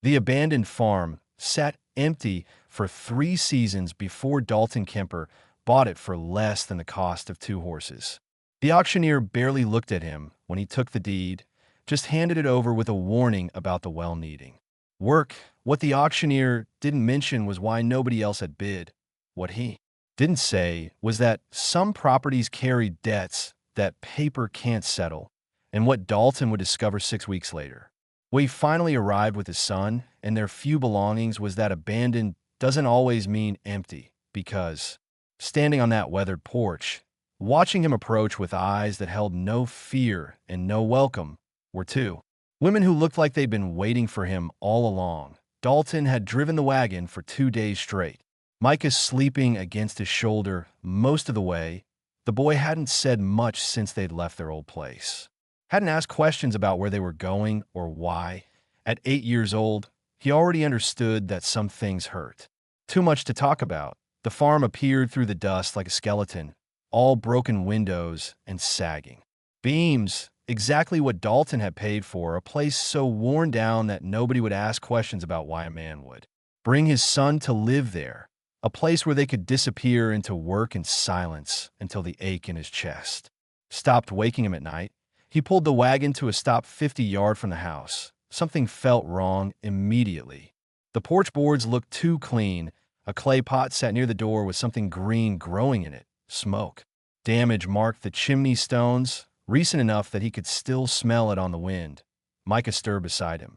The abandoned farm sat empty for 3 seasons before Dalton Kemper bought it for less than the cost of 2 horses. The auctioneer barely looked at him when he took the deed, just handed it over with a warning about the well needing work. What the auctioneer didn't mention was why nobody else had bid. What he didn't say was that some properties carry debts that paper can't settle, and what Dalton would discover 6 weeks later. When he finally arrived with his son and their few belongings was that abandoned doesn't always mean empty, because standing on that weathered porch, watching him approach with eyes that held no fear and no welcome, were 2 women who looked like they'd been waiting for him all along. Dalton had driven the wagon for 2 days straight. Micah sleeping against his shoulder most of the way. The boy hadn't said much since they'd left their old place. Hadn't asked questions about where they were going or why. At 8 years old, he already understood that some things hurt. Too much to talk about. The farm appeared through the dust like a skeleton, all broken windows and sagging beams. Exactly what Dalton had paid for, a place so worn down that nobody would ask questions about why a man would bring his son to live there, a place where they could disappear into work and silence until the ache in his chest stopped waking him at night. He pulled the wagon to a stop 50 yards from the house. Something felt wrong immediately. The porch boards looked too clean. A clay pot sat near the door with something green growing in it. Smoke. Damage marked the chimney stones, recent enough that he could still smell it on the wind. Micah stirred beside him.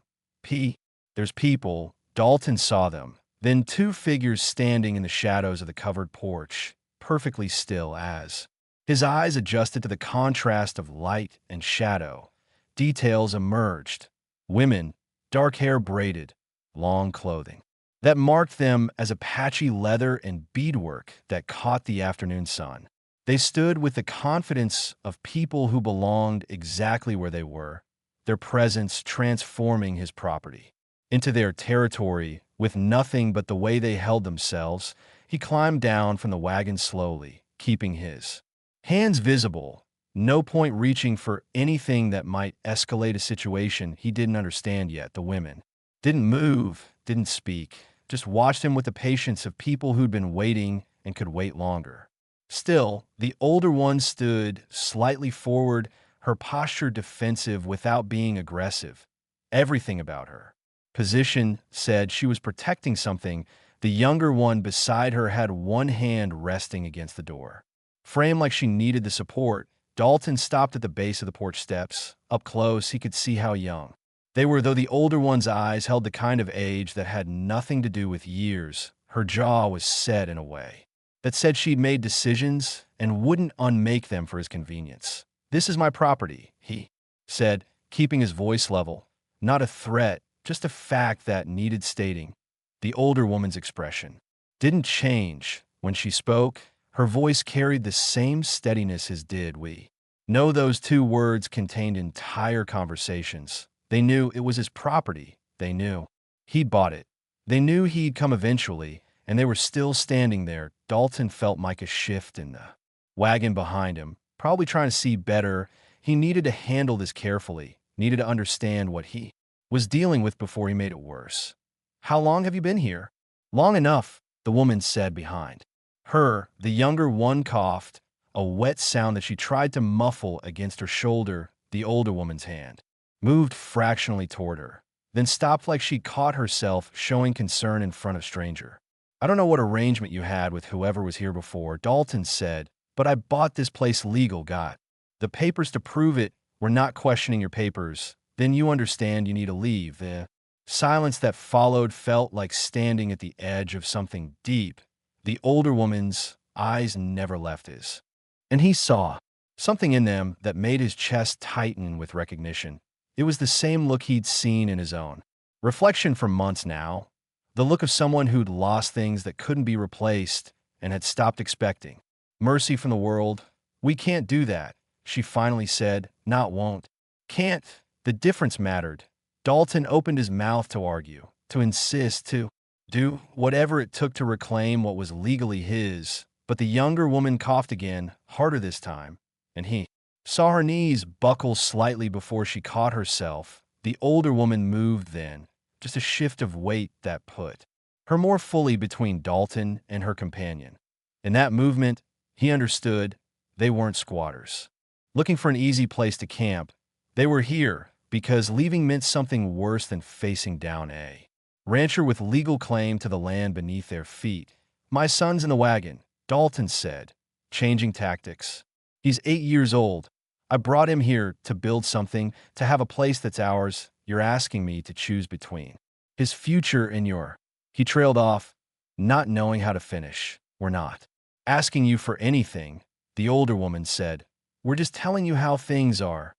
There's people. Dalton saw them. Then 2 figures standing in the shadows of the covered porch, perfectly still as his eyes adjusted to the contrast of light and shadow. Details emerged. Women, dark hair braided, long clothing that marked them as Apache leather and beadwork that caught the afternoon sun. They stood with the confidence of people who belonged exactly where they were, their presence transforming his property into their territory with nothing but the way they held themselves. He climbed down from the wagon slowly, keeping his hands visible, no point reaching for anything that might escalate a situation he didn't understand yet. The women didn't move, didn't speak, just watched him with the patience of people who'd been waiting and could wait longer. Still, the older one stood slightly forward, her posture defensive without being aggressive. Everything about her position said she was protecting something. The younger one beside her had one hand resting against the door, framed like she needed the support. Dalton stopped at the base of the porch steps. Up close, he could see how young they were, though the older one's eyes held the kind of age that had nothing to do with years. Her jaw was set in a way that said she'd made decisions and wouldn't unmake them for his convenience. "This is my property," he said, keeping his voice level. Not a threat, just a fact that needed stating. The older woman's expression didn't change. When she spoke, her voice carried the same steadiness as did we. No, those 2 words contained entire conversations. They knew it was his property. They knew he'd bought it. They knew he'd come eventually, and they were still standing there. Dalton felt Micah shift in the wagon behind him, probably trying to see better. He needed to handle this carefully, needed to understand what he was dealing with before he made it worse. "How long have you been here?" "Long enough," the woman said behind her. The younger one coughed, a wet sound that she tried to muffle against her shoulder. The older woman's hand moved fractionally toward her, then stopped like she caught herself showing concern in front of stranger. "I don't know what arrangement you had with whoever was here before," Dalton said, "but I bought this place legal, got the papers to prove it. We're not questioning your papers. Then you understand you need to leave." The silence that followed felt like standing at the edge of something deep. The older woman's eyes never left his, and he saw something in them that made his chest tighten with recognition. It was the same look he'd seen in his own reflection for months now. The look of someone who'd lost things that couldn't be replaced and had stopped expecting mercy from the world. "We can't do that," she finally said. "Not won't. Can't." The difference mattered. Dalton opened his mouth to argue, to insist, to do whatever it took to reclaim what was legally his. But the younger woman coughed again, harder this time, and he saw her knees buckle slightly before she caught herself. The older woman moved then, just a shift of weight that put her more fully between Dalton and her companion. In that movement, he understood they weren't squatters looking for an easy place to camp. They were here because leaving meant something worse than facing down a rancher with legal claim to the land beneath their feet. "My son's in the wagon," Dalton said, changing tactics. "He's 8 years old. I brought him here to build something, to have a place that's ours. You're asking me to choose between his future and your—" He trailed off, not knowing how to finish. "We're not asking you for anything," the older woman said. "We're just telling you how things are."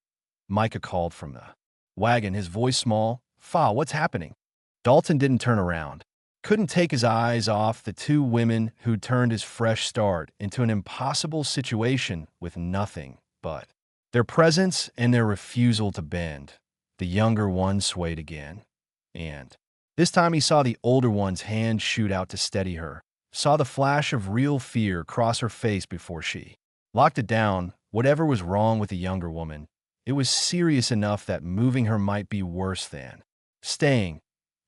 Micah called from the wagon, his voice small. "Fa, what's happening?" Dalton didn't turn around. Couldn't take his eyes off the two women who'd turned his fresh start into an impossible situation with nothing but their presence and their refusal to bend. The younger one swayed again, and this time he saw the older one's hand shoot out to steady her, saw the flash of real fear cross her face before she locked it down. Whatever was wrong with the younger woman, it was serious enough that moving her might be worse than staying.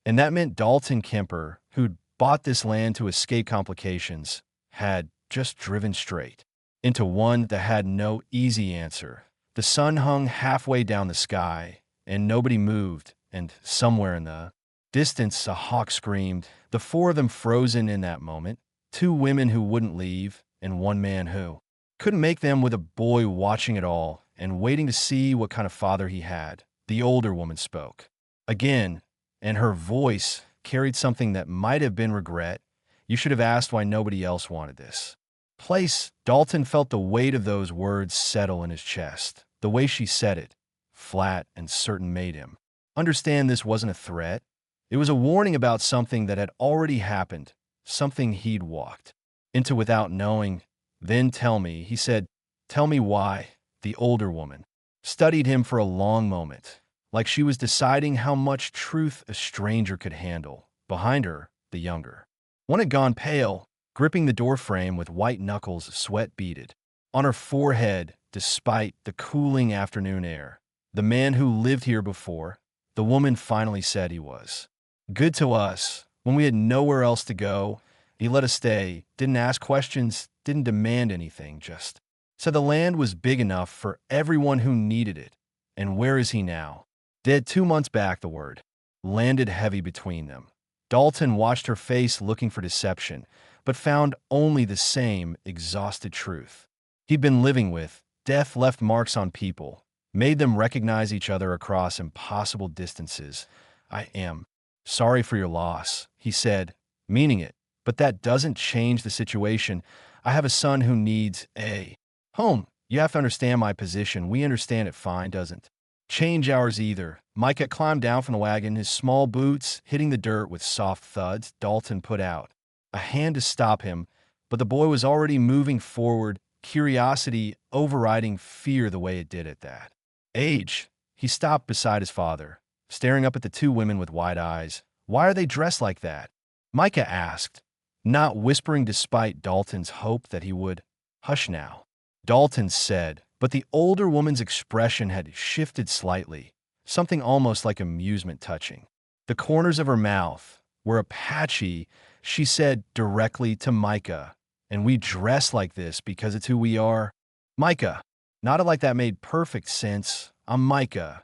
And that meant Dalton Kemper, who'd bought this land to escape complications, had just driven straight into one that had no easy answer. The sun hung halfway down the sky, and nobody moved, and somewhere in the distance a hawk screamed. The four of them frozen in that moment, two women who wouldn't leave, and one man who couldn't make them, with a boy watching it all and waiting to see what kind of father he had. The older woman spoke again, and her voice carried something that might have been regret. "You should have asked why nobody else wanted this place." Dalton felt the weight of those words settle in his chest. The way she said it, flat and certain, made him understand this wasn't a threat. It was a warning about something that had already happened, something he'd walked into without knowing. "Then tell me," he said. "Tell me why." The older woman studied him for a long moment, like she was deciding how much truth a stranger could handle. Behind her, the younger one had gone pale, gripping the doorframe with white knuckles, sweat beaded on her forehead despite the cooling afternoon air. "The man who lived here before," the woman finally said. "He was good to us when we had nowhere else to go. He let us stay, didn't ask questions, didn't demand anything, just said the land was big enough for everyone who needed it." "And where is he now?" "Dead 2 months back." The word landed heavy between them. Dalton watched her face, looking for deception, but found only the same exhausted truth he'd been living with. Death left marks on people, made them recognize each other across impossible distances. "I am sorry for your loss," he said, meaning it, "but that doesn't change the situation. I have a son who needs a home. You have to understand my position. We understand it fine. Doesn't change ours either." Micah climbed down from the wagon, his small boots hitting the dirt with soft thuds. Dalton put out a hand to stop him, but the boy was already moving forward, curiosity overriding fear the way it did at that age. He stopped beside his father, staring up at the two women with wide eyes. "Why are they dressed like that?" Micah asked, not whispering despite Dalton's hope that he would hush now. Dalton said, but the older woman's expression had shifted slightly, something almost like amusement touching the corners of her mouth. "We're Apache," she said directly to Micah, "and we dress like this because it's who we are." Micah nodded like that made perfect sense. "I'm Micah.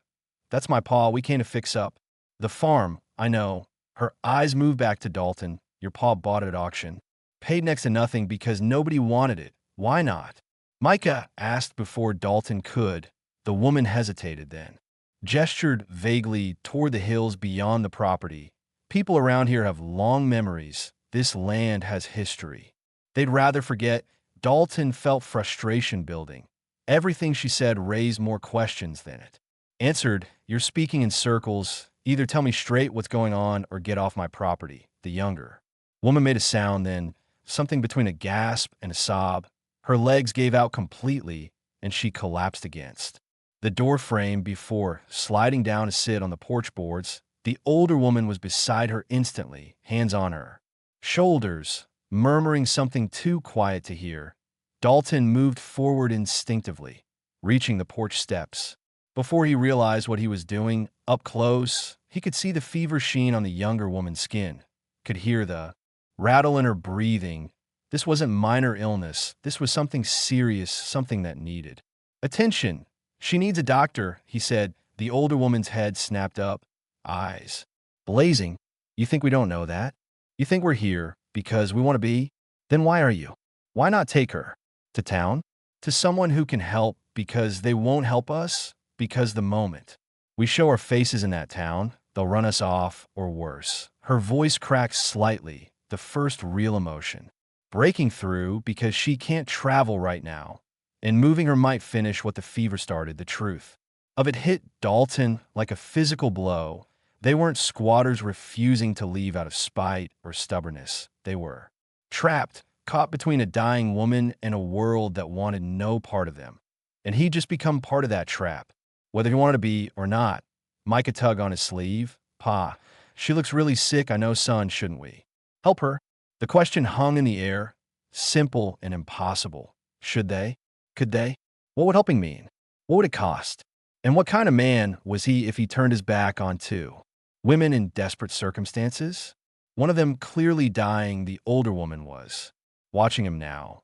That's my pa. We came to fix up the farm." "I know." Her eyes moved back to Dalton. "Your pa bought it at auction. Paid next to nothing because nobody wanted it. Why not?" Micah asked before Dalton could. The woman hesitated, then gestured vaguely toward the hills beyond the property. "People around here have long memories. This land has history they'd rather forget." Dalton felt frustration building. Everything she said raised more questions than it answered. "You're speaking in circles. Either tell me straight what's going on or get off my property." The younger woman made a sound, then something between a gasp and a sob. Her legs gave out completely, and she collapsed against the door frame before sliding down to sit on the porch boards. The older woman was beside her instantly, hands on her shoulders, murmuring something too quiet to hear. Dalton moved forward instinctively, reaching the porch steps. Before he realized what he was doing, up close, He could see the fever sheen on the younger woman's skin, could hear the rattle in her breathing. This wasn't minor illness. This was something serious, something that needed attention. She needs a doctor, he said. The older woman's head snapped up, eyes blazing. You think we don't know that? You think we're here because we want to be? Then why are you? Why not take her to town? To someone who can help because they won't help us? Because the moment we show our faces in that town, they'll run us off or worse. Her voice cracked slightly, the first real emotion breaking through because she can't travel right now, and moving her might finish what the fever started. The truth of it hit Dalton like a physical blow. They weren't squatters refusing to leave out of spite or stubbornness. They were trapped, caught between a dying woman and a world that wanted no part of them. And he'd just become part of that trap, whether he wanted to be or not. Micah tugged on his sleeve. Pa, she looks really sick. I know, son. Shouldn't we help her? The question hung in the air, simple and impossible. Should they? Could they? What would helping mean? What would it cost? And what kind of man was he if he turned his back on two women in desperate circumstances? One of them clearly dying, the older woman was watching him now.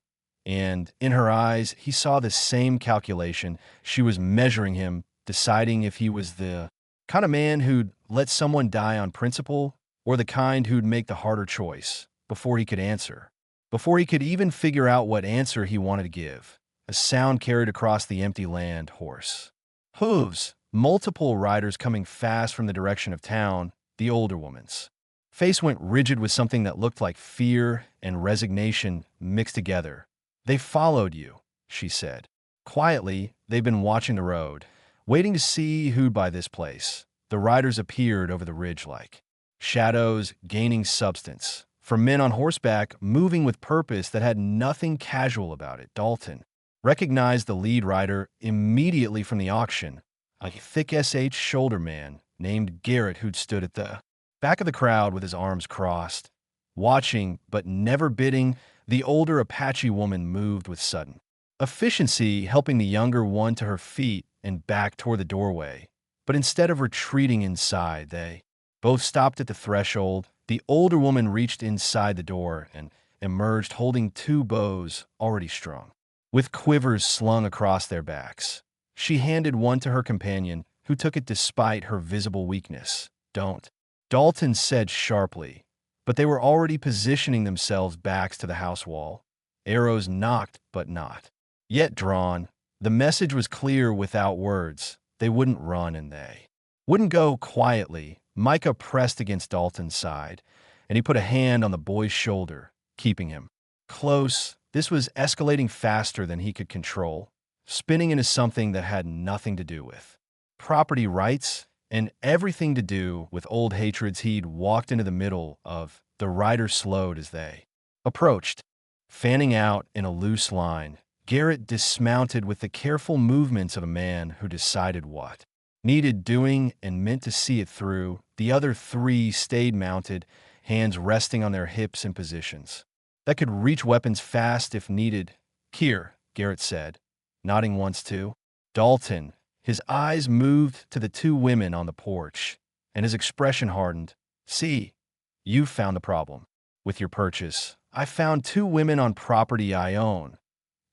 And in her eyes, he saw the same calculation. She was measuring him, deciding if he was the kind of man who'd let someone die on principle or the kind who'd make the harder choice before he could answer, before he could even figure out what answer he wanted to give. A sound carried across the empty land. Horse hooves, multiple riders coming fast from the direction of town. The older woman's face went rigid with something that looked like fear and resignation mixed together. They followed you, she said. Quietly, they've been watching the road, waiting to see who'd buy this place. The riders appeared over the ridge like shadows gaining substance, from men on horseback moving with purpose that had nothing casual about it. Dalton recognized the lead rider immediately from the auction, a thick shoulder man named Garrett who'd stood at the back of the crowd with his arms crossed, watching but never bidding. The older Apache woman moved with sudden efficiency, helping the younger one to her feet and back toward the doorway. But instead of retreating inside, they both stopped at the threshold. The older woman reached inside the door and emerged holding two bows already strung, with quivers slung across their backs. She handed one to her companion, who took it despite her visible weakness. Don't, Dalton said sharply, but they were already positioning themselves backs to the house wall. Arrows knocked, but not yet drawn. The message was clear without words. They wouldn't run and they wouldn't go quietly. Micah pressed against Dalton's side, and he put a hand on the boy's shoulder, keeping him close. This was escalating faster than he could control, spinning into something that had nothing to do with property rights and everything to do with old hatreds. He'd walked into the middle of. The rider slowed as they approached, fanning out in a loose line. Garrett dismounted with the careful movements of a man who decided what needed doing and meant to see it through. The other three stayed mounted, hands resting on their hips in positions that could reach weapons fast if needed. Here, Garrett said, nodding once to Dalton. His eyes moved to the two women on the porch, and his expression hardened. See, you've found the problem with your purchase. I found two women on property I own.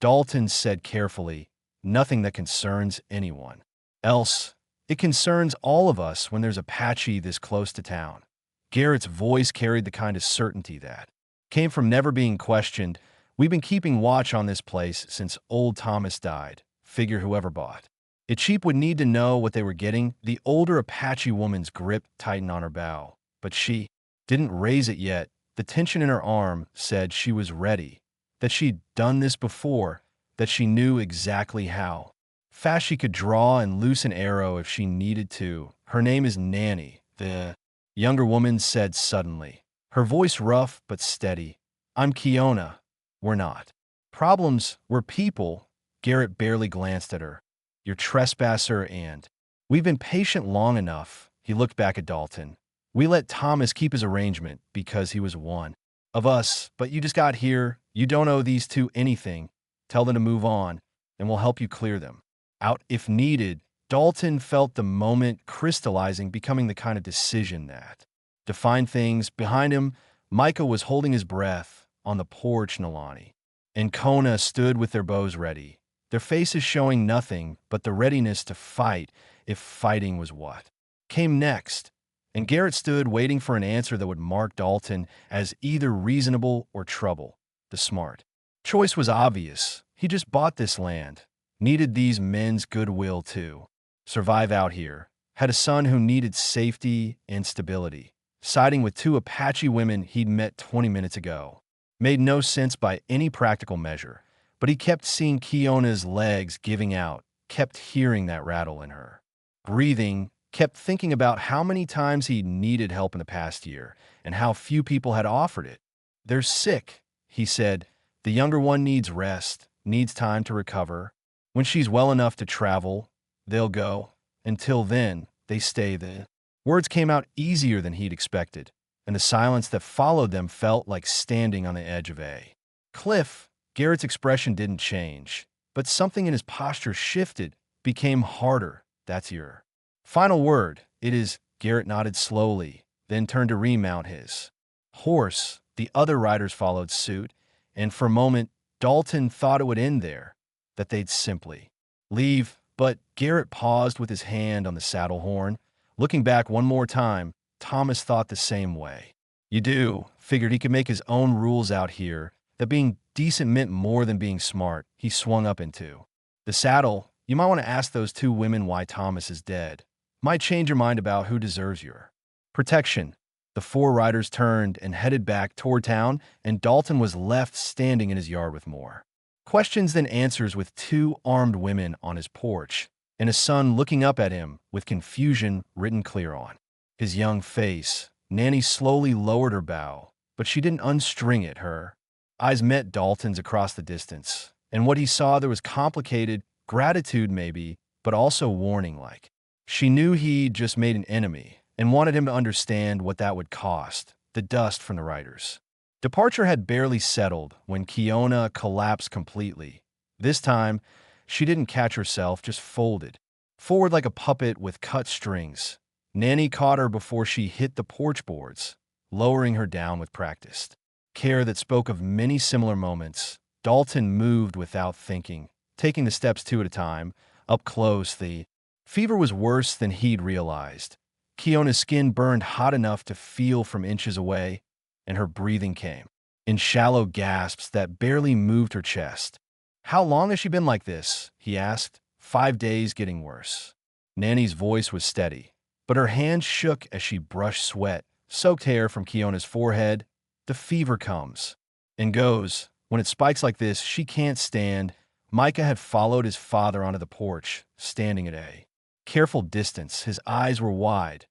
Dalton said carefully, nothing that concerns anyone else. It concerns all of us when there's Apache this close to town. Garrett's voice carried the kind of certainty that came from never being questioned. We've been keeping watch on this place since old Thomas died. Figure whoever bought it cheap would need to know what they were getting. The older Apache woman's grip tightened on her bow, but she didn't raise it yet. The tension in her arm said she was ready, that she'd done this before, that she knew exactly how fast she could draw and loose an arrow if she needed to. Her name is Nanny, the younger woman said suddenly, her voice rough but steady. I'm Kiona. We're not problems, we're people. Garrett barely glanced at her. You're trespasser and we've been patient long enough. He looked back at Dalton. We let Thomas keep his arrangement because he was one of us, but you just got here. You don't owe these two anything. Tell them to move on, and we'll help you clear them out if needed. Dalton felt the moment crystallizing, becoming the kind of decision that defined things. Behind him, Micah was holding his breath on the porch. Nalani and Kona stood with their bows ready, their faces showing nothing but the readiness to fight if fighting was what came next. And Garrett stood waiting for an answer that would mark Dalton as either reasonable or trouble. The smart choice was obvious. He just bought this land, needed these men's goodwill to survive out here, had a son who needed safety and stability. Siding with two Apache women he'd met 20 minutes ago made no sense by any practical measure, but he kept seeing Kiona's legs giving out, kept hearing that rattle in her breathing, kept thinking about how many times he needed help in the past year and how few people had offered it. "They're sick," he said. "The younger one needs rest, needs time to recover. When she's well enough to travel, they'll go. Until then, they stay there." Words came out easier than he'd expected, and the silence that followed them felt like standing on the edge of a cliff. Garrett's expression didn't change, but something in his posture shifted, became harder. "That's your final word." "It is." Garrett nodded slowly, then turned to remount his horse. The other riders followed suit, and for a moment, Dalton thought it would end there, that they'd simply leave. But Garrett paused with his hand on the saddle horn. Looking back one more time, Thomas thought the same way. "You do." Figured he could make his own rules out here, that being decent meant more than being smart. He swung up into the saddle. "You might want to ask those two women why Thomas is dead. Might change your mind about who deserves your protection." The four riders turned and headed back toward town, and Dalton was left standing in his yard with more questions than answers, with two armed women on his porch and a son looking up at him with confusion written clear on his young face. Nanny slowly lowered her bow, but she didn't unstring it. Her eyes met Dalton's across the distance, and what he saw there was complicated gratitude maybe, but also warning. Like she knew he'd just made an enemy and wanted him to understand what that would cost. The dust from the riders' departure had barely settled when Kiona collapsed completely. This time, she didn't catch herself, just folded forward like a puppet with cut strings. Nanny caught her before she hit the porch boards, lowering her down with practiced care that spoke of many similar moments. Dalton moved without thinking, taking the steps two at a time. Up close, the fever was worse than he'd realized. Kiona's skin burned hot enough to feel from inches away, and her breathing came in shallow gasps that barely moved her chest. "How long has she been like this?" he asked. "5 days, getting worse." Nanny's voice was steady, but her hands shook as she brushed sweat, soaked hair from Kiona's forehead. "The fever comes and goes. When it spikes like this, she can't stand." Micah had followed his father onto the porch, standing at a careful distance. His eyes were wide,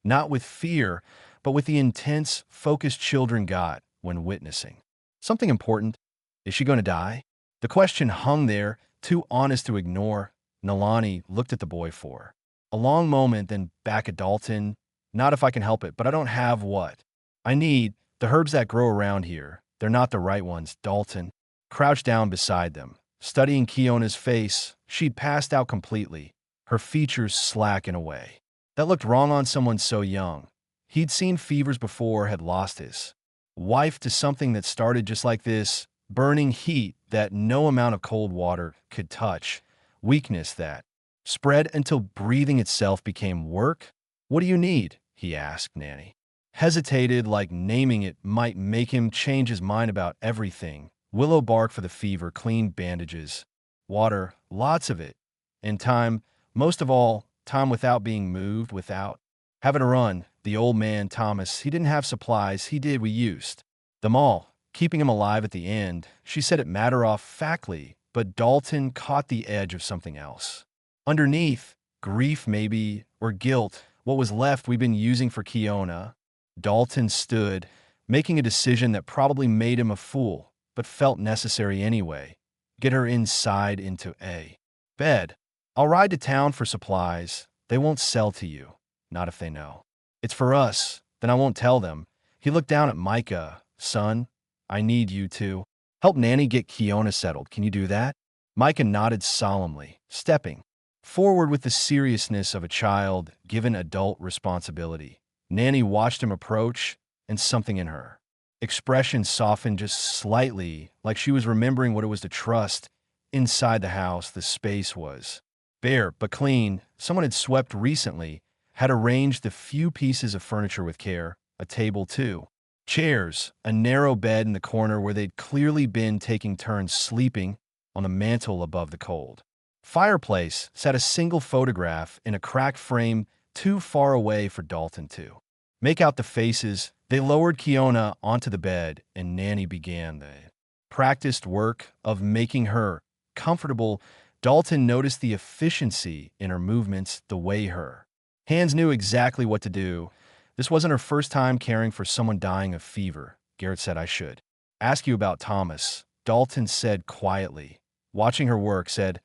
not with fear, but with the intense, focused children got when witnessing something important. "Is she going to die?" The question hung there, too honest to ignore. Nalani looked at the boy for a long moment, then back at Dalton. "Not if I can help it, but I don't have what I need. The herbs that grow around here, they're not the right ones." Dalton crouched down beside them, studying Kiona's face. She'd passed out completely, her features slack in a way that looked wrong on someone so young. He'd seen fevers before, had lost his wife to something that started just like this, burning heat that no amount of cold water could touch, weakness that spread until breathing itself became work. "What do you need?" he asked. Nanny hesitated, like naming it might make him change his mind about everything. "Willow bark for the fever, clean bandages, water, lots of it, and time. Most of all, time without being moved, without having to run." The old man, Thomas, he didn't have supplies. He did. "We used them all, keeping him alive at the end." She said it matter-of-factly, but Dalton caught the edge of something else. Underneath, grief maybe, or guilt. "What was left we've been using for Kiona." Dalton stood, making a decision that probably made him a fool, but felt necessary anyway. "Get her inside into a bed. I'll ride to town for supplies. They won't sell to you. Not if they know it's for us. Then I won't tell them." He looked down at Micah. "Son, I need you to help Nanny get Kiona settled. Can you do that?" Micah nodded solemnly, stepping forward with the seriousness of a child given adult responsibility. Nanny watched him approach, and something in her expression softened just slightly, like she was remembering what it was to trust. Inside the house, the space was bare but clean. Someone had swept recently, had arranged the few pieces of furniture with care, a table too, chairs, a narrow bed in the corner where they'd clearly been taking turns sleeping. On the mantel above the cold fireplace sat a single photograph in a cracked frame too far away for Dalton to make out the faces. They lowered Kiona onto the bed, and Nanny began the practiced work of making her comfortable. Dalton noticed the efficiency in her movements, the way her hands knew exactly what to do. This wasn't her first time caring for someone dying of fever. Garrett said, "I should ask you about Thomas," Dalton said quietly. Watching her work, said,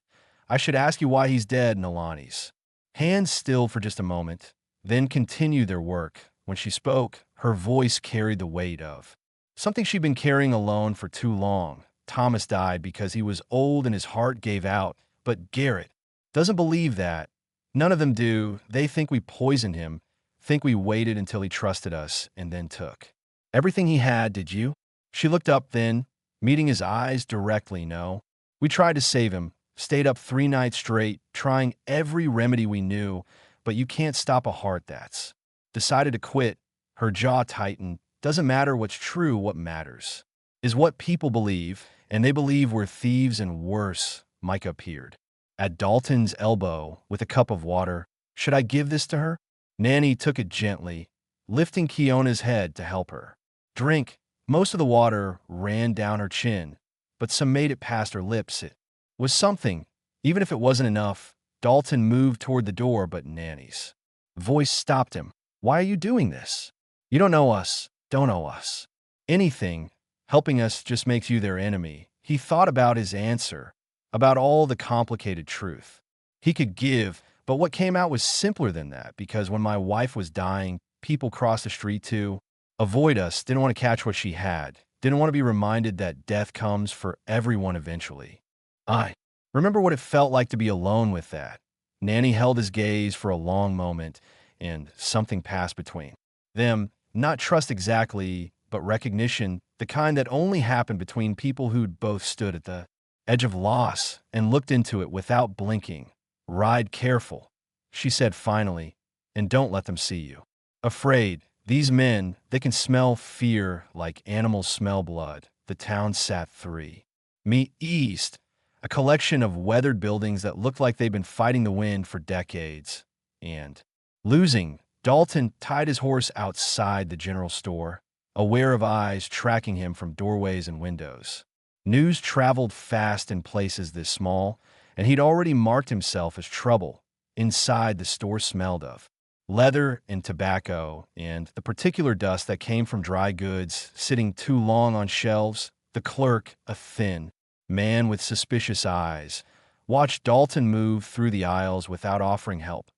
"I should ask you why he's dead." Nalani's hands stilled for just a moment, then continued their work. When she spoke, her voice carried the weight of something she'd been carrying alone for too long. Thomas died because he was old and his heart gave out. But Garrett doesn't believe that. None of them do. They think we poisoned him, think we waited until he trusted us and then took everything he had. Did you? She looked up then, meeting his eyes directly. No. We tried to save him, stayed up 3 nights straight, trying every remedy we knew, but you can't stop a heart that's decided to quit. Her jaw tightened. Doesn't matter what's true, what matters is what people believe, and they believe we're thieves and worse. Micah appeared at Dalton's elbow with a cup of water. Should I give this to her? Nanny took it gently, lifting Kiona's head to help her drink. Most of the water ran down her chin, but some made it past her lips. It was something, even if it wasn't enough. Dalton moved toward the door, but Nanny's voice stopped him. "Why are you doing this? You don't know us, don't owe us anything. Helping us just makes you their enemy." He thought about his answer, about all the complicated truth he could give, but what came out was simpler than that, because when my wife was dying, people crossed the street to avoid us, didn't want to catch what she had, didn't want to be reminded that death comes for everyone eventually. I remember what it felt like to be alone with that. Nanny held his gaze for a long moment, and something passed between them. Not trust exactly, but recognition, the kind that only happened between people who'd both stood at the edge of loss and looked into it without blinking. "Ride careful," she said finally, "and don't let them see you afraid. These men, they can smell fear like animals smell blood." The town sat 3 mi east, a collection of weathered buildings that looked like they'd been fighting the wind for decades and losing. Dalton tied his horse outside the general store, aware of eyes tracking him from doorways and windows. News traveled fast in places this small, and he'd already marked himself as trouble. Inside, the store smelled of leather and tobacco and the particular dust that came from dry goods sitting too long on shelves. The clerk, a thin man with suspicious eyes, watched Dalton move through the aisles without offering help.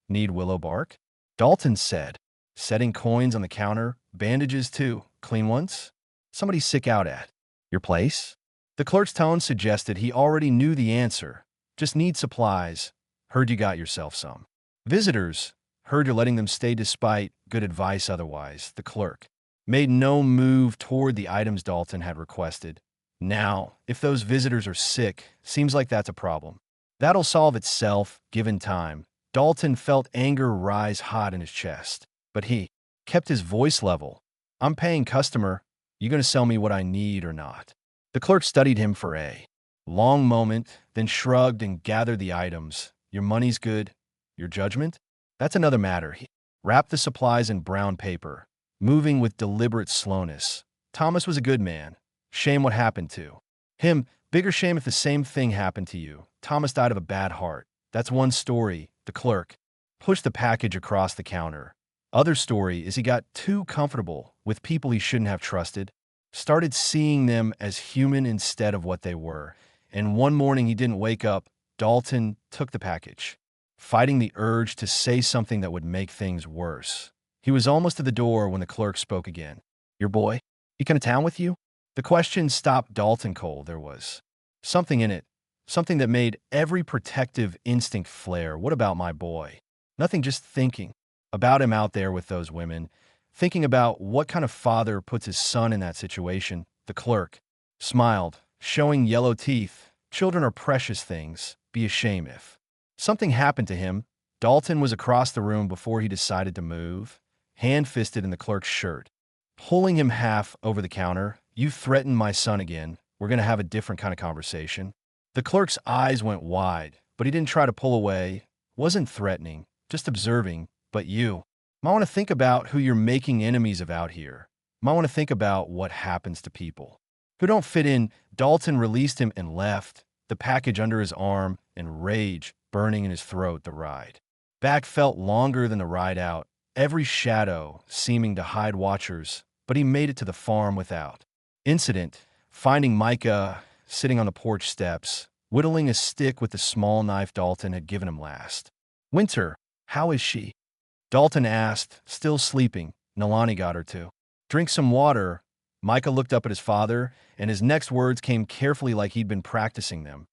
"Need willow bark?" Dalton said, setting coins on the counter. "Bandages too. Clean ones? Somebody sick out at your place?" The clerk's tone suggested he already knew the answer. "Just need supplies. Heard you got yourself some visitors. Heard you're letting them stay despite good advice otherwise." The clerk made no move toward the items Dalton had requested. "Now, if those visitors are sick, seems like that's a problem. That'll solve itself, given time." Dalton felt anger rise hot in his chest, but he kept his voice level. "I'm paying customer. You gonna sell me what I need or not?" The clerk studied him for a long moment, then shrugged and gathered the items. "Your money's good. Your judgment? That's another matter." He wrapped the supplies in brown paper, moving with deliberate slowness. "Thomas was a good man. Shame what happened to him. Bigger shame if the same thing happened to you. Thomas died of a bad heart. That's one story." The clerk pushed the package across the counter. "Other story is he got too comfortable with people he shouldn't have trusted, started seeing them as human instead of what they were. And one morning he didn't wake up." Dalton took the package, fighting the urge to say something that would make things worse. He was almost at the door when the clerk spoke again. "Your boy? He come to town with you?" The question stopped Dalton cold. There was something in it, Something that made every protective instinct flare. What about my boy? Nothing, just thinking about him out there with those women, thinking about what kind of father puts his son in that situation. The clerk smiled, showing yellow teeth. Children are precious things. Be ashamed if something happened to him. Dalton was across the room before he decided to move, hand-fisted in the clerk's shirt, pulling him half over the counter. You threatened my son again. We're going to have a different kind of conversation. The clerk's eyes went wide, but he didn't try to pull away. Wasn't threatening, just observing. But you might want to think about who you're making enemies of out here. Might want to think about what happens to people who don't fit in. Dalton released him and left, the package under his arm and rage burning in his throat. The ride back felt longer than the ride out, every shadow seeming to hide watchers, but he made it to the farm without incident, finding Micah sitting on the porch steps, whittling a stick with the small knife Dalton had given him last winter. How is she? Dalton asked, still sleeping. Nalani got her to drink some water. Micah looked up at his father, and his next words came carefully like he'd been practicing them.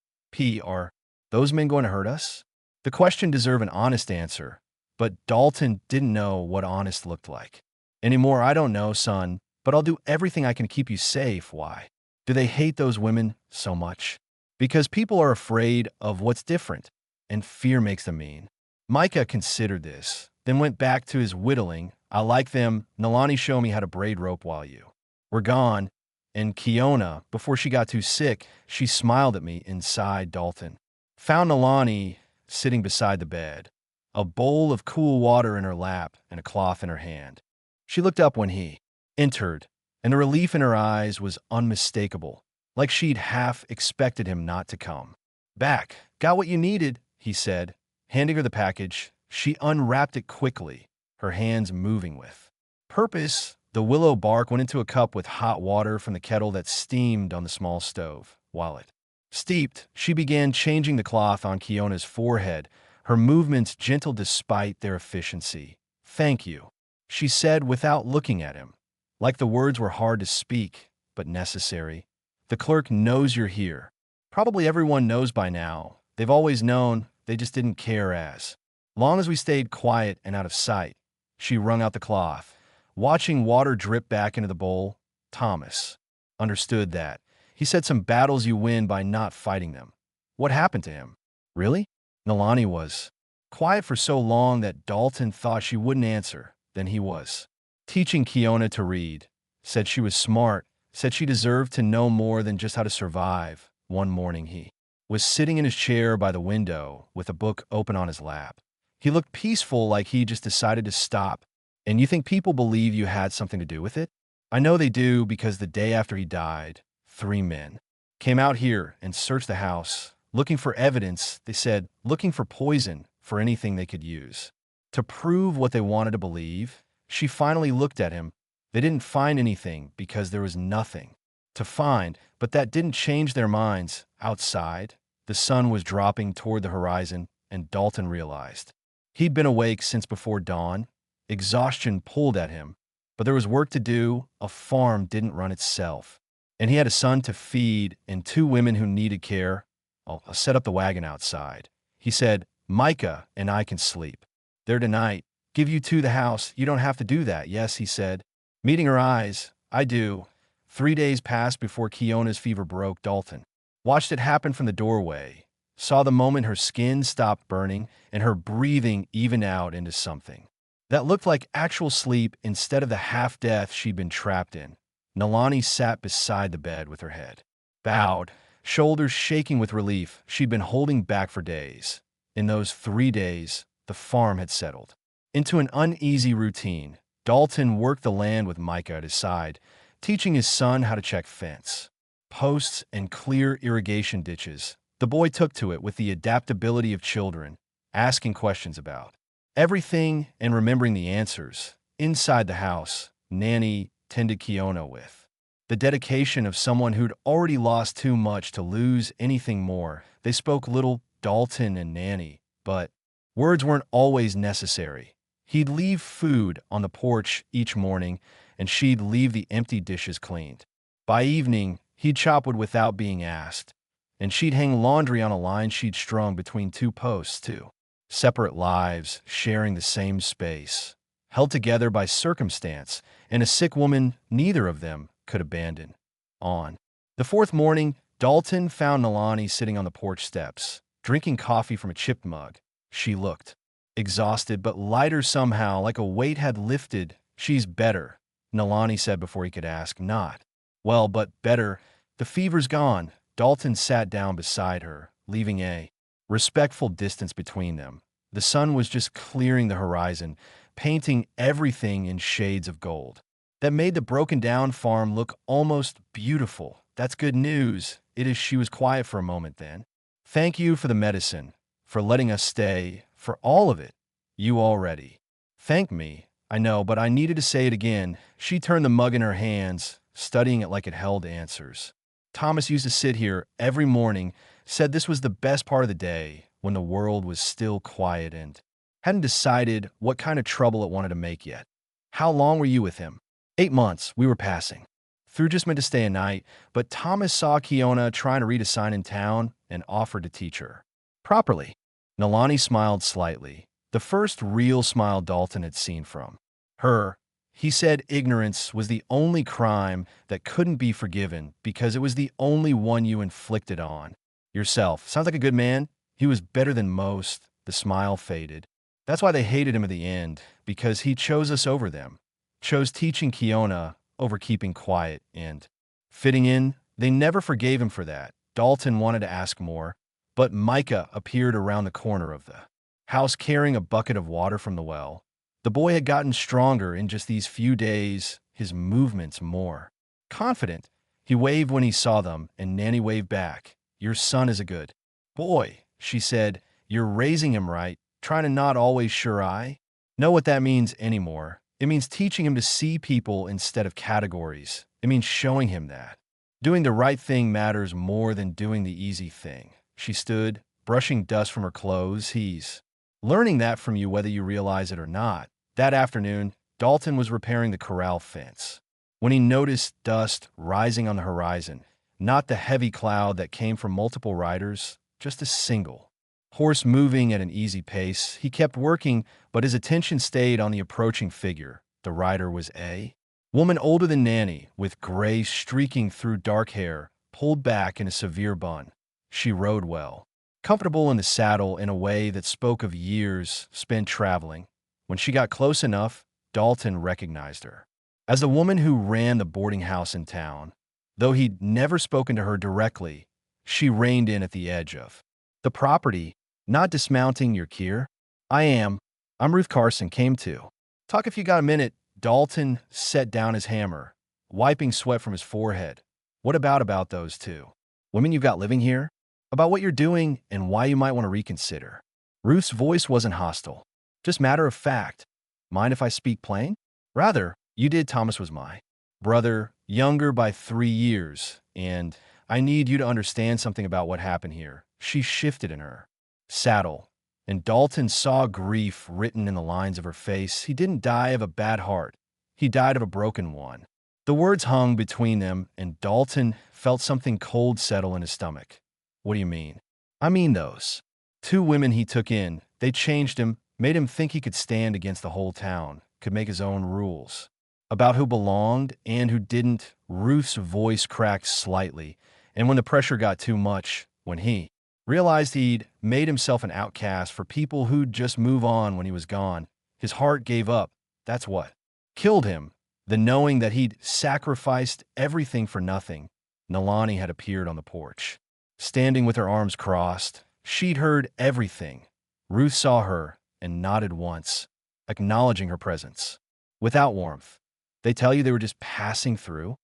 Are those men going to hurt us? The question deserved an honest answer, but Dalton didn't know what honest looked like. Anymore, I don't know, son, but I'll do everything I can to keep you safe. Why? Do they hate those women so much? Because people are afraid of what's different, and fear makes them mean. Micah considered this, then went back to his whittling. I like them. Nalani showed me how to braid rope while you were gone. And Kiona, before she got too sick, she smiled at me inside. Dalton found Nalani sitting beside the bed, a bowl of cool water in her lap and a cloth in her hand. She looked up when he entered, and the relief in her eyes was unmistakable, like she'd half expected him not to come back. Got what you needed, he said, handing her the package. She unwrapped it quickly, her hands moving with purpose. The willow bark went into a cup with hot water from the kettle that steamed on the small stove. While it steeped, she began changing the cloth on Kiona's forehead, her movements gentle despite their efficiency. Thank you, she said without looking at him, like the words were hard to speak, but necessary. The clerk knows you're here. Probably everyone knows by now. They've always known, they just didn't care as long as we stayed quiet and out of sight. She wrung out the cloth, watching water drip back into the bowl. Thomas understood that. He said some battles you win by not fighting them. What happened to him? Really? Nalani was quiet for so long that Dalton thought she wouldn't answer. Then he was teaching Kiona to read. Said she was smart. Said she deserved to know more than just how to survive. One morning he was sitting in his chair by the window with a book open on his lap. He looked peaceful, like he just decided to stop. And you think people believe you had something to do with it? I know they do, because the day after he died, 3 men came out here and searched the house, looking for evidence. They said, looking for poison, for anything they could use to prove what they wanted to believe. She finally looked at him. They didn't find anything because there was nothing to find, but that didn't change their minds. Outside, the sun was dropping toward the horizon, and Dalton realized he'd been awake since before dawn. Exhaustion pulled at him, but there was work to do. A farm didn't run itself, and he had a son to feed and 2 women who needed care. I'll set up the wagon outside, he said. Micah and I can sleep there tonight. Give you to the house. You don't have to do that. Yes, he said, meeting her eyes. I do. 3 days passed before Kiona's fever broke. Dalton watched it happen from the doorway, saw the moment her skin stopped burning and her breathing evened out into something that looked like actual sleep instead of the half-death she'd been trapped in. Nalani sat beside the bed with her head bowed, shoulders shaking with relief she'd been holding back for days. In those 3 days, the farm had settled into an uneasy routine. Dalton worked the land with Micah at his side, teaching his son how to check fence posts and clear irrigation ditches. The boy took to it with the adaptability of children, asking questions about everything and remembering the answers. Inside the house, Nanny tended Kiona with the dedication of someone who'd already lost too much to lose anything more. They spoke little, Dalton and Nanny, but words weren't always necessary. He'd leave food on the porch each morning, and she'd leave the empty dishes cleaned. By evening, he'd chop wood without being asked, And she'd hang laundry on a line she'd strung between two posts, too. Separate lives, sharing the same space. Held together by circumstance, and a sick woman neither of them could abandon. On the fourth morning, Dalton found Nalani sitting on the porch steps, drinking coffee from a chipped mug. She looked exhausted, but lighter somehow, like a weight had lifted. "She's better," Nalani said before he could ask. "Not well, but better. The fever's gone." Dalton sat down beside her, leaving a respectful distance between them. The sun was just clearing the horizon, painting everything in shades of gold. That made the broken-down farm look almost beautiful. "That's good news." It is. She was quiet for a moment then. "Thank you for the medicine, for letting us stay, for all of it. You already thanked me, I know, but I needed to say it again." She turned the mug in her hands, studying it like it held answers. "Thomas used to sit here every morning, said this was the best part of the day, when the world was still quiet and hadn't decided what kind of trouble it wanted to make yet." "How long were you with him?" 8 months. We were passing through, just meant to stay a night, but Thomas saw Kiona trying to read a sign in town and offered to teach her properly." Nalani smiled slightly, the first real smile Dalton had seen from her. He said ignorance was the only crime that couldn't be forgiven because it was the only one you inflicted on yourself. "Sounds like a good man." "He was better than most." The smile faded. "That's why they hated him at the end, because he chose us over them. Chose teaching Kiona over keeping quiet and fitting in. They never forgave him for that." Dalton wanted to ask more, but Micah appeared around the corner of the house carrying a bucket of water from the well. The boy had gotten stronger in just these few days, his movements more confident. He waved when he saw them, and Nanny waved back. "Your son is a good boy," she said. "You're raising him right, trying to not always sure I know what that means anymore. It means teaching him to see people instead of categories. It means showing him that doing the right thing matters more than doing the easy thing." She stood, brushing dust from her clothes. "He's learning that from you whether you realize it or not." That afternoon, Dalton was repairing the corral fence when he noticed dust rising on the horizon, not the heavy cloud that came from multiple riders, just a single horse moving at an easy pace. He kept working, but his attention stayed on the approaching figure. The rider was a woman older than Nanny, with gray streaking through dark hair, pulled back in a severe bun. She rode well, comfortable in the saddle in a way that spoke of years spent traveling. When she got close enough, Dalton recognized her as the woman who ran the boarding house in town. Though he'd never spoken to her directly, she reined in at the edge of the property. "Not dismounting your Kier?" "I am. I'm Ruth Carson, came to talk if you got a minute." Dalton set down his hammer, wiping sweat from his forehead. What about those two women you've got living here? About what you're doing and why you might want to reconsider." Ruth's voice wasn't hostile, just matter of fact. "Mind if I speak plain?" "Rather. You did. Thomas was my brother, younger by 3 years, and I need you to understand something about what happened here." She shifted in her saddle, and Dalton saw grief written in the lines of her face. "He didn't die of a bad heart. He died of a broken one." The words hung between them, and Dalton felt something cold settle in his stomach. "What do you mean?" "I mean those 2 women he took in. They changed him, made him think he could stand against the whole town, could make his own rules about who belonged and who didn't." Ruth's voice cracked slightly, and when the pressure got too much, when he realized he'd made himself an outcast for people who'd just move on when he was gone, his heart gave up. That's what killed him, the knowing that he'd sacrificed everything for nothing. Nalani had appeared on the porch, standing with her arms crossed. She'd heard everything. Ruth saw her and nodded once, acknowledging her presence, without warmth. "They tell you they were just passing through?"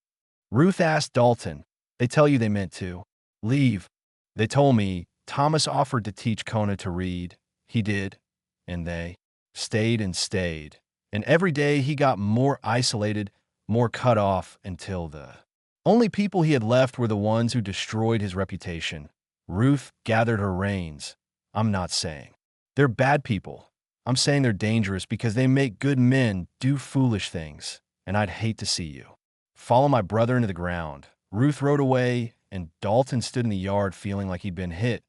Ruth asked Dalton. "They tell you they meant to leave?" "They told me Thomas offered to teach Kona to read. He did, and they stayed and stayed. And every day he got more isolated, more cut off, until the only people he had left were the ones who destroyed his reputation." Ruth gathered her reins. "I'm not saying they're bad people. I'm saying they're dangerous because they make good men do foolish things, and I'd hate to see you follow my brother into the ground." Ruth rode away, and Dalton stood in the yard feeling like he'd been hit,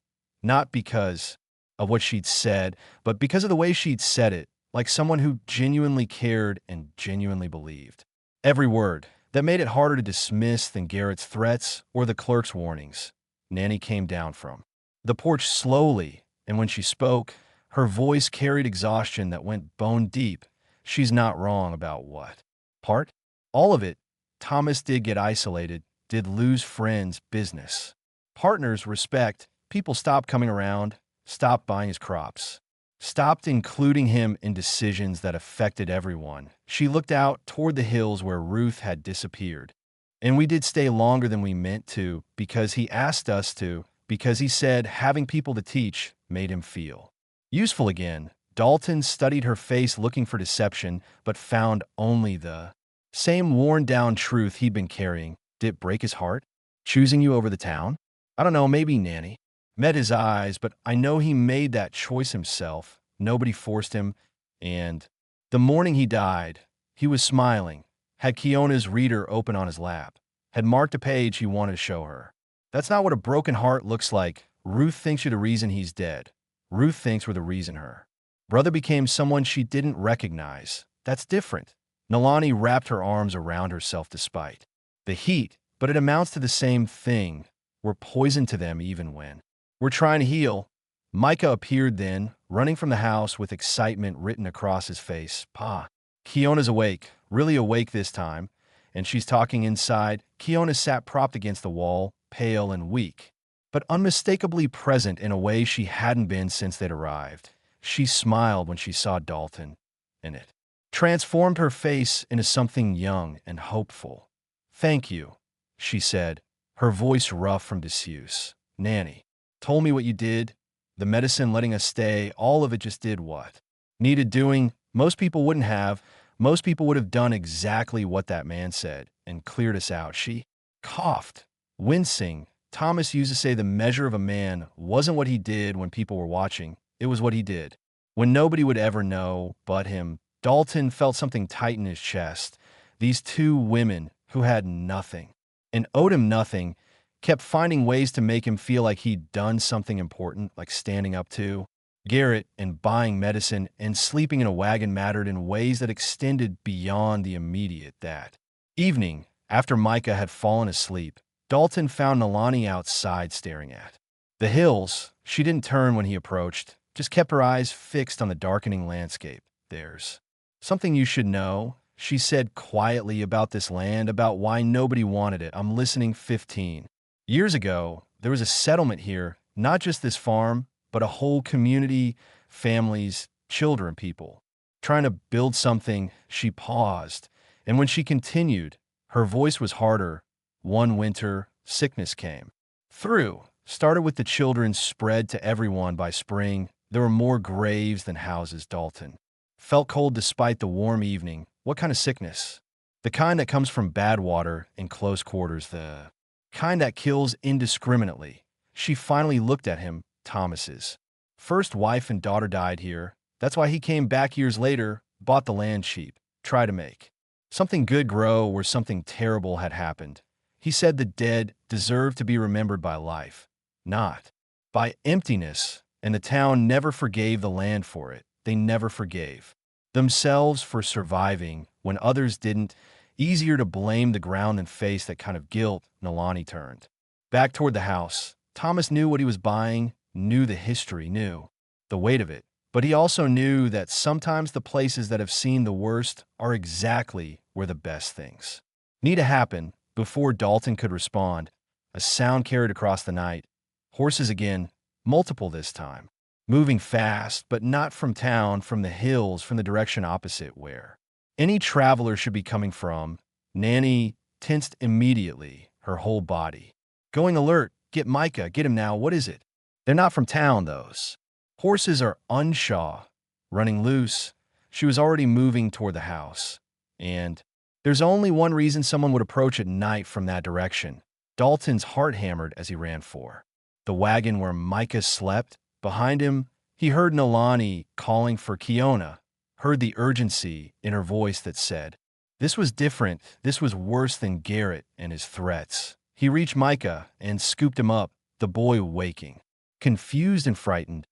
not because of what she'd said, but because of the way she'd said it, like someone who genuinely cared and genuinely believed. Every word. That made it harder to dismiss than Garrett's threats or the clerk's warnings. Nanny came down from the porch slowly, and when she spoke, her voice carried exhaustion that went bone deep. She's not wrong about what part? All of it. Thomas did get isolated, did lose friends, business. Partners, respect. People stopped coming around, stopped buying his crops, stopped including him in decisions that affected everyone. She looked out toward the hills where Ruth had disappeared. And we did stay longer than we meant to because he asked us to, because he said having people to teach made him feel useful again. Dalton studied her face looking for deception, but found only the same worn-down truth he'd been carrying. Did it break his heart? Choosing you over the town? I don't know, maybe Nanny. Met his eyes, but I know he made that choice himself. Nobody forced him, and the morning he died, he was smiling, had Keona's reader open on his lap, had marked a page he wanted to show her. That's not what a broken heart looks like. Ruth thinks you're the reason he's dead. Ruth thinks we're the reason her brother became someone she didn't recognize. That's different. Nalani wrapped her arms around herself despite the heat, but it amounts to the same thing. We're poison to them even when we're trying to heal. Micah appeared then, running from the house with excitement written across his face. Pa. Keona's awake, really awake this time, and she's talking inside. Keona sat propped against the wall, pale and weak, but unmistakably present in a way she hadn't been since they'd arrived. She smiled when she saw Dalton, and it transformed her face into something young and hopeful. Thank you, she said, her voice rough from disuse. Nanny told me what you did, the medicine letting us stay, all of it just did what needed doing. Most people wouldn't have. Most people would have done exactly what that man said and cleared us out. She coughed, wincing. Thomas used to say the measure of a man wasn't what he did when people were watching. It was what he did when nobody would ever know but him. Dalton felt something tight in his chest. These two women who had nothing and owed him nothing kept finding ways to make him feel like he'd done something important, like standing up to Garrett and buying medicine and sleeping in a wagon mattered in ways that extended beyond the immediate. That evening, after Micah had fallen asleep, Dalton found Nalani outside staring at the hills. She didn't turn when he approached, just kept her eyes fixed on the darkening landscape. There's something you should know, she said quietly, about this land, about why nobody wanted it. I'm listening. 15 years ago, there was a settlement here, not just this farm, but a whole community, families, children, people, trying to build something. She paused, and when she continued, her voice was harder. One winter, sickness came through. Started with the children, spread to everyone. By spring, there were more graves than houses. Dalton felt cold despite the warm evening. What kind of sickness? The kind that comes from bad water in close quarters, the kind that kills indiscriminately. She finally looked at him. Thomas's first wife and daughter died here. That's why he came back years later, bought the land cheap, tried to make something good grow where something terrible had happened. He said the dead deserved to be remembered by life, not by emptiness, and the town never forgave the land for it. They never forgave themselves for surviving when others didn't. Easier to blame the ground than face that kind of guilt. Nalani turned back toward the house. Thomas knew what he was buying, knew the history, knew the weight of it, but he also knew that sometimes the places that have seen the worst are exactly where the best things need to happen. Before Dalton could respond, a sound carried across the night. Horses again, multiple this time, moving fast, but not from town, from the hills, from the direction opposite where any traveler should be coming from. Nanny tensed immediately, her whole body going alert. Get Micah, get him now. What is it? They're not from town, those horses are unshaw, running loose. She was already moving toward the house, and there's only one reason someone would approach at night from that direction. Dalton's heart hammered as he ran for the wagon where Micah slept. Behind him, he heard Nalani calling for Keona, heard the urgency in her voice that said, this was different. This was worse than Garrett and his threats. He reached Micah and scooped him up, the boy waking. Confused and frightened.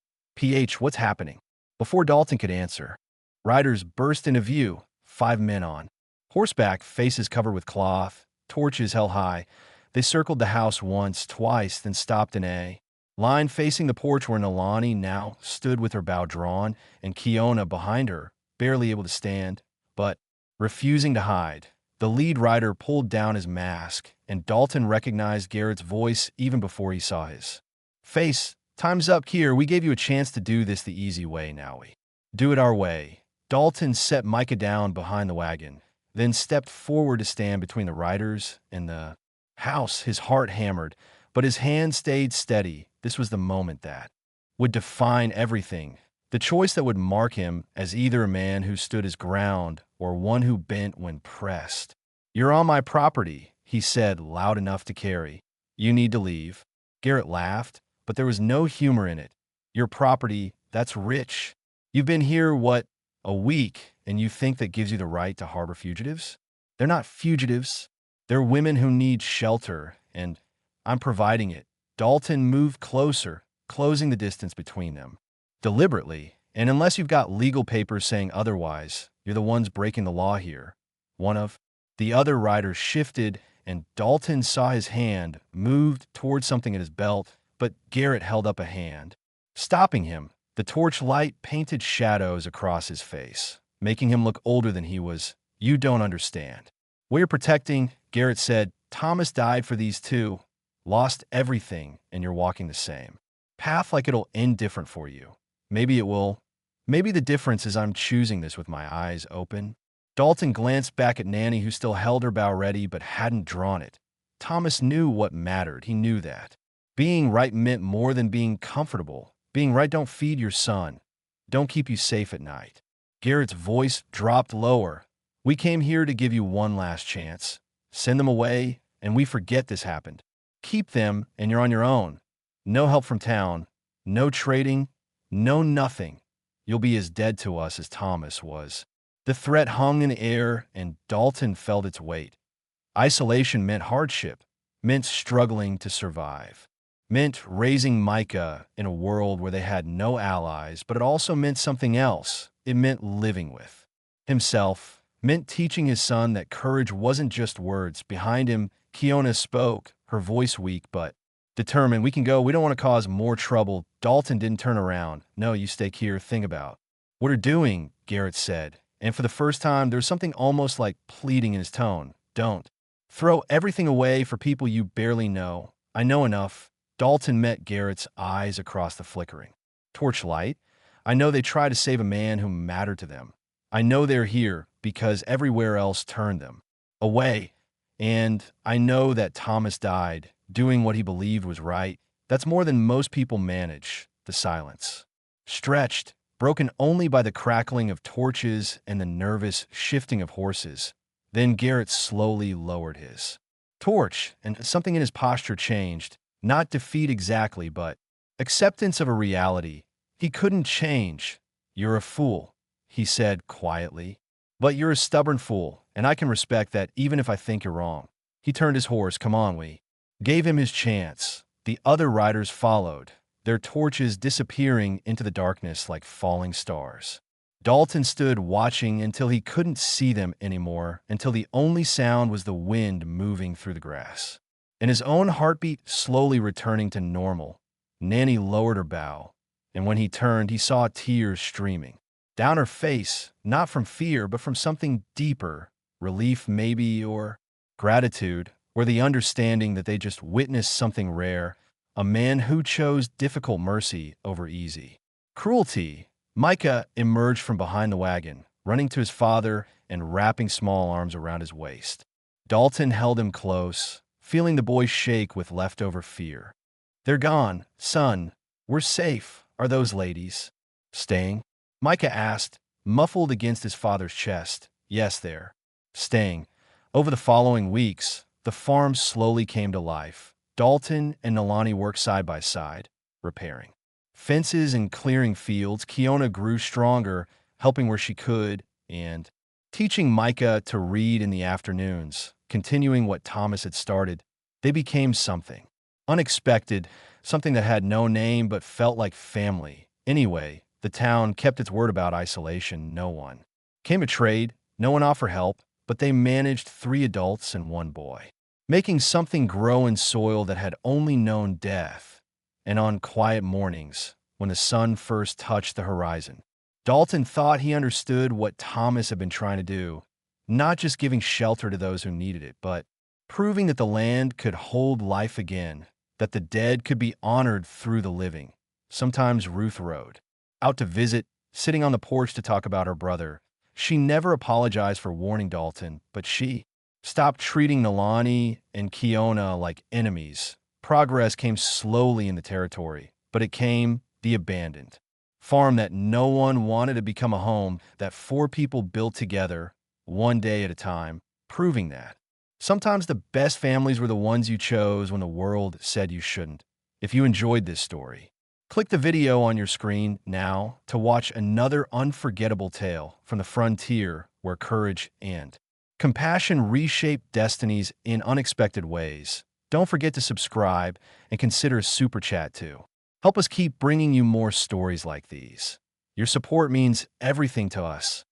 What's happening? Before Dalton could answer, riders burst into view, 5 men on horseback, faces covered with cloth, torches held high. They circled the house once, twice, then stopped in a line facing the porch where Nalani now stood with her bow drawn and Kiona behind her, barely able to stand, but refusing to hide. The lead rider pulled down his mask, and Dalton recognized Garrett's voice even before he saw his face. Time's up, Kier. We gave you a chance to do this the easy way, now we do it our way. Dalton set Micah down behind the wagon, then stepped forward to stand between the riders and the house. His heart hammered, but his hand stayed steady. This was the moment that would define everything, the choice that would mark him as either a man who stood his ground or one who bent when pressed. "You're on my property," he said, loud enough to carry. "You need to leave." Garrett laughed, but there was no humor in it. "Your property, that's rich. You've been here, what, a week, and you think that gives you the right to harbor fugitives? They're not fugitives. They're women who need shelter, and I'm providing it." Dalton moved closer, closing the distance between them. Deliberately, and unless you've got legal papers saying otherwise, you're the ones breaking the law here. One of the other riders shifted, and Dalton saw his hand moved towards something at his belt, but Garrett held up a hand, stopping him. The torchlight painted shadows across his face, making him look older than he was. "You don't understand. We're protecting," Garrett said. "Thomas died for these two. Lost everything, and you're walking the same path, like it'll end different for you. Maybe it will. Maybe the difference is I'm choosing this with my eyes open." Dalton glanced back at Nanny, who still held her bow ready but hadn't drawn it. Thomas knew what mattered. He knew that being right meant more than being comfortable. Being right don't feed your son, don't keep you safe at night. Garrett's voice dropped lower. "We came here to give you one last chance. Send them away, and we forget this happened. Keep them, and you're on your own. No help from town, no trading, no nothing. You'll be as dead to us as Thomas was." The threat hung in the air, and Dalton felt its weight. Isolation meant hardship, meant struggling to survive, meant raising Micah in a world where they had no allies, but it also meant something else. It meant living with himself, meant teaching his son that courage wasn't just words. Behind him, Kiona spoke, her voice weak but determined. "We can go. We don't want to cause more trouble." Dalton didn't turn around. "No, you stay here. Think about what you're doing," Garrett said. And for the first time, there was something almost like pleading in his tone. "Don't throw everything away for people you barely know. I know enough." Dalton met Garrett's eyes across the flickering torchlight. "I know they try to save a man who mattered to them. I know they're here because everywhere else turned them away. And I know that Thomas died doing what he believed was right. That's more than most people manage." The silence stretched, broken only by the crackling of torches and the nervous shifting of horses. Then Garrett slowly lowered his torch, and something in his posture changed. Not defeat exactly, but acceptance of a reality he couldn't change. "You're a fool," he said quietly. "But you're a stubborn fool, and I can respect that even if I think you're wrong." He turned his horse. "Come on, we gave him his chance." The other riders followed, their torches disappearing into the darkness like falling stars. Dalton stood watching until he couldn't see them anymore, until the only sound was the wind moving through the grass, and his own heartbeat slowly returning to normal. Nanny lowered her bow, and when he turned, he saw tears streaming down her face, not from fear, but from something deeper, relief maybe, or gratitude, or the understanding that they just witnessed something rare, a man who chose difficult mercy over easy cruelty. Micah emerged from behind the wagon, running to his father and wrapping small arms around his waist. Dalton held him close, feeling the boy shake with leftover fear. "They're gone, son. We're safe. Are those ladies staying?" Micah asked, muffled against his father's chest. "Yes, they're staying." Over the following weeks, the farm slowly came to life. Dalton and Nalani worked side by side, repairing fences and clearing fields. Kiona grew stronger, helping where she could, and teaching Micah to read in the afternoons, continuing what Thomas had started. They became something unexpected, something that had no name but felt like family. Anyway, the town kept its word about isolation. No one came to trade, no one offered help, but they managed 3 adults and 1 boy, making something grow in soil that had only known death. And on quiet mornings, when the sun first touched the horizon, Dalton thought he understood what Thomas had been trying to do, not just giving shelter to those who needed it, but proving that the land could hold life again, that the dead could be honored through the living. Sometimes Ruth rode out to visit, sitting on the porch to talk about her brother. She never apologized for warning Dalton, but she stopped treating Nalani and Kiona like enemies. Progress came slowly in the territory, but it came the abandoned farm that no one wanted to become a home that 4 people built together, one day at a time, proving that sometimes the best families were the ones you chose when the world said you shouldn't. If you enjoyed this story, click the video on your screen now to watch another unforgettable tale from the frontier where courage and compassion reshaped destinies in unexpected ways. Don't forget to subscribe and consider a super chat too. Help us keep bringing you more stories like these. Your support means everything to us.